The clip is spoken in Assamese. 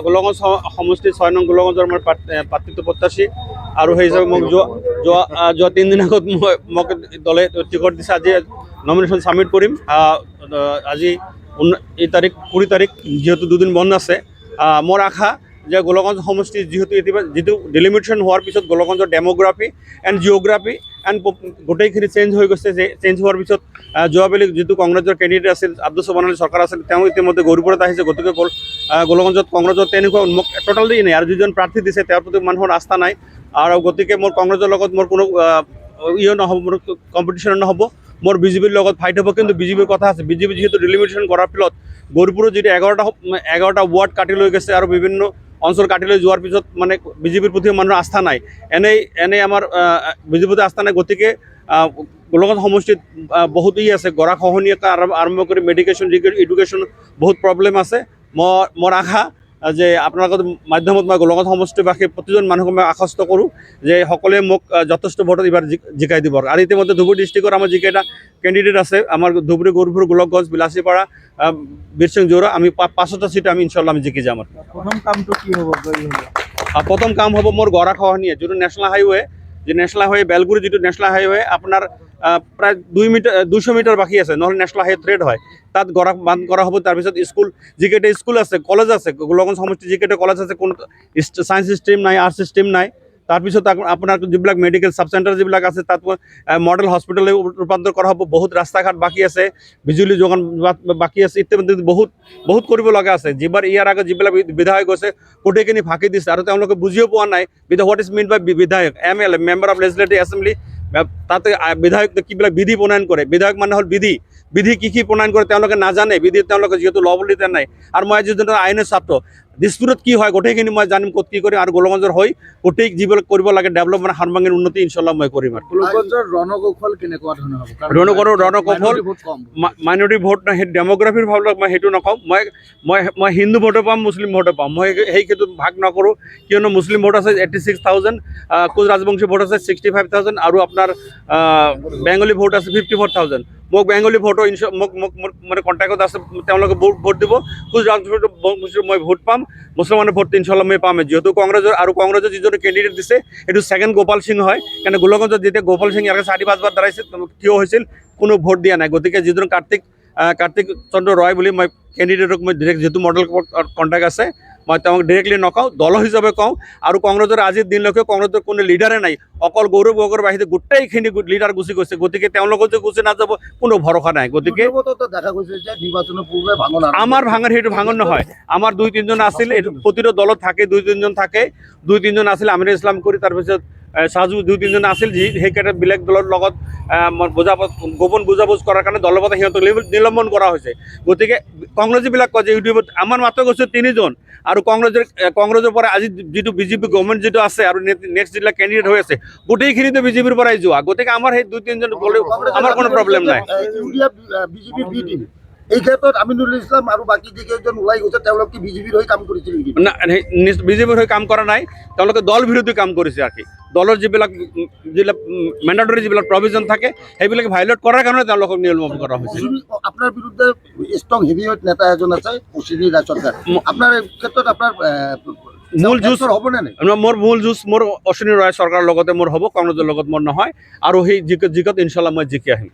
গোলগঞ্জ সমষ্টি 6 নং গোলগঞ্জৰ মই প্ৰাৰ্থিত্ব প্ৰত্যাশী আৰু সেই হিচাপে মোক যোৱা 3 দিন আগত মোক দলে টিকট দিছে। আজি নমিনেশ্যন ছাবমিট কৰিম। আজি 19 তাৰিখ 20 তাৰিখ যিহেতু দুদিন বন্ধ আছে, মোৰ আশা যে গোলগঞ্জ সমষ্টি যিটো ডিলিমিটেশ্যন হোৱাৰ পিছত গোলগঞ্জৰ ডেম'গ্ৰাফি এণ্ড জিঅ'গ্ৰাফি এণ্ড গোটেইখিনি চেঞ্জ হৈ গৈছে। যে চেঞ্জ হোৱাৰ পিছত যোৱাবেলি যিটো কংগ্ৰেছৰ কেণ্ডিডেট আছিল আব্দুল সোবহান আলী চৰকাৰ আছিল, তেওঁ ইতিমধ্যে গৌৰীপুৰত আহিছে। গতিকে গোলগঞ্জত কংগ্ৰেছৰ তেনেকুৱা টোটেলি নাই, আৰু যিজন প্ৰাৰ্থী দিছে তেওঁৰ প্ৰতি মানুহৰ আস্থা নাই। আৰু গতিকে মোৰ কংগ্ৰেছৰ লগত মোৰ কোনো নহ'ব, মোৰ কম্পিটিশ্যন নহ'ব, মোৰ বিজেপিৰ লগত ফাইট হ'ব। কিন্তু বিজেপিৰ কথা আছে, বিজেপি যিহেতু ডিলিমিটেশ্যন কৰাৰ ফলত গৌৰীপুৰত যিটো 11টা ৱাৰ্ড কাটি লৈ গৈছে আৰু বিভিন্ন অঞ্চল কাটি লৈ যোৱাৰ পিছত মানে বিজেপিৰ প্ৰতি মানুহৰ আস্থা নাই। এনেই আমাৰ বিজেপিৰ প্ৰতি আস্থা নাই। গতিকে গোলগঞ্জ সমষ্টিত বহুত আছে, গৰাখহনীয়াকে আৰম্ভ কৰি মেডিকেশ্যন এডুকেশ্যন বহুত প্ৰব্লেম আছে। মোৰ আশা যে আপোনালোকৰ মাধ্যমত মই গোলগঞ্জ সমষ্টিবাসী প্ৰতিজন মানুহক মই আশ্বস্ত কৰোঁ যে সকলোৱে মোক যথেষ্ট ভোটত এইবাৰ জিকাই দিব। আৰু ইতিমধ্যে ধুবুৰী ডিষ্ট্ৰিক্টৰ আমাৰ যিকেইটা কেণ্ডিডেট আছে, আমাৰ ধুবুৰী, গৌৰীপুৰ, গোলকগঞ্জ, বিলাচীপাৰা, বীৰসিং জৌৰা, আমি 5টা চিট আমি ইনশাল্লাহ আমি জিকি যাম। প্ৰথম কামটো কি হ'ব? প্ৰথম কাম হ'ব মোৰ গৰাখহনীয়া যিটো নেশ্যনেল হাইৱে, বেলগুৰি যিটো নেশ্যনেল হাইৱে আপোনাৰ প্ৰায় 200 মিটাৰ বাকী আছে, নহ'লে নেশ্যনেল হাইৱে থ্ৰেড হয়। তাত গৰা বান্ধ কৰা হ'ব। তাৰপিছত যিকেইটা স্কুল আছে, কলেজ আছে, গোলগঞ্জ সমষ্টি যিকেইটা কলেজ আছে, কোনো ছায়েন্স ষ্ট্ৰীম নাই, আৰ্টছ ষ্ট্ৰীম নাই। তাৰপিছত আপোনাৰ যিবিলাক মেডিকেল ছাব চেণ্টাৰ যিবিলাক আছে, তাত মডেল হস্পিটেললৈ ৰূপান্তৰ কৰা হ'ব। বহুত ৰাস্তা ঘাট বাকী আছে, বিজুলী যোগান বাকী আছে, ইত্যাদি বহুত কৰিব লগা আছে। ইয়াৰ আগত যিবিলাক বিধায়ক গৈছে গোটেইখিনি ফাঁকি দিছে আৰু তেওঁলোকে বুজিও পোৱা নাই হোৱাট ইজ মিন বাই বিধায়ক, MLA, member of legislative assembly. তাতে বিধায়ক কিবিলাক বিধি প্ৰণয়ন কৰে, বিধায়ক মানে হ'ল বিধি কি প্ৰণয়ন কৰে তেওঁলোকে নাজানে। বিধি তেওঁলোকে যিহেতু ল বুলি নাই। আৰু মই যিজন আইনৰ ছাত্ৰ, দিছপুৰত কি হয় গোটেইখিনি মই জানিম, ক'ত কি কৰিম। আৰু গোলগঞ্জৰ হৈ গোটেই যিবিলাক কৰিব লাগে ডেভেলপমেণ্ট, সাৰ্বাংগীন উন্নতি ইনশাল্লাহ মই কৰিম। আৰু গোলগঞ্জৰ ৰণকৌশল কেনেকুৱা ধৰণৰ হ'ব? ৰণকৌশল মাইনৰিটি ভোট নাই, সেই ডেম'গ্ৰাফিৰ ভাৱবিলাক মই সেইটো নকওঁ। মই হিন্দু ভোটো পাম, মুছলিম ভোটো পাম, মই সেই ক্ষেত্ৰত ভাগ নকৰোঁ। কিয়নো মুছলিম ভোট আছে 86,000, কোচ ৰাজবংশী ভোট আছে 65,000, আৰু আপোনাৰ বেংগলী ভোট আছে 54,000। মোক বেংগলী ভোটো মোক মানে কণ্টেক্টত আছে, তেওঁলোকে ভোট দিব। কোচ ৰাজবংশী মই ভোট পাম, মুছলমানৰ ভোট ইনশাল্লাহ মই পামেই। যিহেতু কংগ্ৰেছৰ যিজন কেণ্ডিডেট দিছে সেইটো ছেকেণ্ড গোপাল সিং হয়। কাৰণ গোলগঞ্জত যেতিয়া গোপাল সিং ইয়াকে 4-5 বাৰ দাঁড়াইছিল, থিয় হৈছিল, কোনো ভোট দিয়া নাই। গতিকে যিজন কাৰ্তিক চন্দ্ৰ ৰয় বুলি মই কেণ্ডিডেটক মই ডিৰেক্ট, যিহেতু মডেল কণ্টেক্ট আছে, মই তেওঁক ডিৰেক্টলি নকওঁ, দল হিচাপে কওঁ। আৰু কংগ্ৰেছৰ আজিৰ দিনলৈকে কংগ্ৰেছৰ কোনো লিডাৰে নাই, অকল গৌৰৱ গগৈৰ বাহিৰে গোটেইখিনি লিডাৰ গুচি গৈছে। গতিকে তেওঁলোকৰ যে গুচি নাযাব কোনো ভৰসা নাই। গতিকে দেখা গৈছে যে নিৰ্বাচনৰ পূৰ্বে ভাঙন, আমাৰ সেইটো ভাঙন নহয়। আমাৰ 2-3জন আছিল, এইটো প্ৰতিটো দলত থাকে, 2-3জন থাকে। 2-3জন আছিল, আমিৰ ইছলাম কৰি, তাৰপিছত চাজু, 2-3জন আছিল, সেইকেইটা বেলেগ দলৰ লগত গোপন বুজাবুজ কৰাৰ কাৰণে দলৰ পৰা সিহঁতক নিলম্বন কৰা হৈছে। গতিকে কংগ্ৰেছীবিলাক কয় যে ইউটিউবত আমাৰ মাত্ৰ গৈছে 3জন, আৰু কংগ্ৰেছৰ পৰা আজি যিটো বিজেপি গভৰ্ণমেণ্ট যিটো আছে আৰু নেক্সট যিবিলাক কেণ্ডিডেট হৈ আছে গোটেইখিনিতো বিজেপিৰ পৰাই যোৱা। গতিকে আমাৰ সেই 2-3জন গ'লেও আমাৰ কোনো প্ৰব্লেম নাই। এই ক্ষেত্ৰত আমিনুল ইছলাম আৰু বাকী যিকেইজন ওলাই গৈছে তেওঁলোকে বিজেপিৰ হৈ কাম কৰিছিল নেকি? বিজেপিৰ হৈ কাম কৰা নাই, তেওঁলোকে দল বিৰোধী কাম কৰিছে। আৰু দলৰ যিবিলাক মেণ্ডাটৰী যিবিলাক প্ৰভিজন থাকে সেইবিলাক ভাইলেট কৰাৰ কাৰণে তেওঁলোকক নিলম্বন কৰা হৈছে। আপোনাৰ বিৰুদ্ধে ষ্ট্ৰং হেভিৱেট নেতা এজন আছে, অশ্বিনী ৰায় চৰকাৰ, আপোনাৰ ক্ষেত্ৰত আপোনাৰ মূল যুঁজ হ'বনে নাই? মোৰ মূল যুঁজ মোৰ অশ্বিনী ৰায় চৰকাৰৰ লগতে মোৰ হ'ব, কংগ্ৰেছৰ লগত মোৰ নহয়। আৰু সেই জিকত ইনশাল্লাহ মই জিকি আহিম।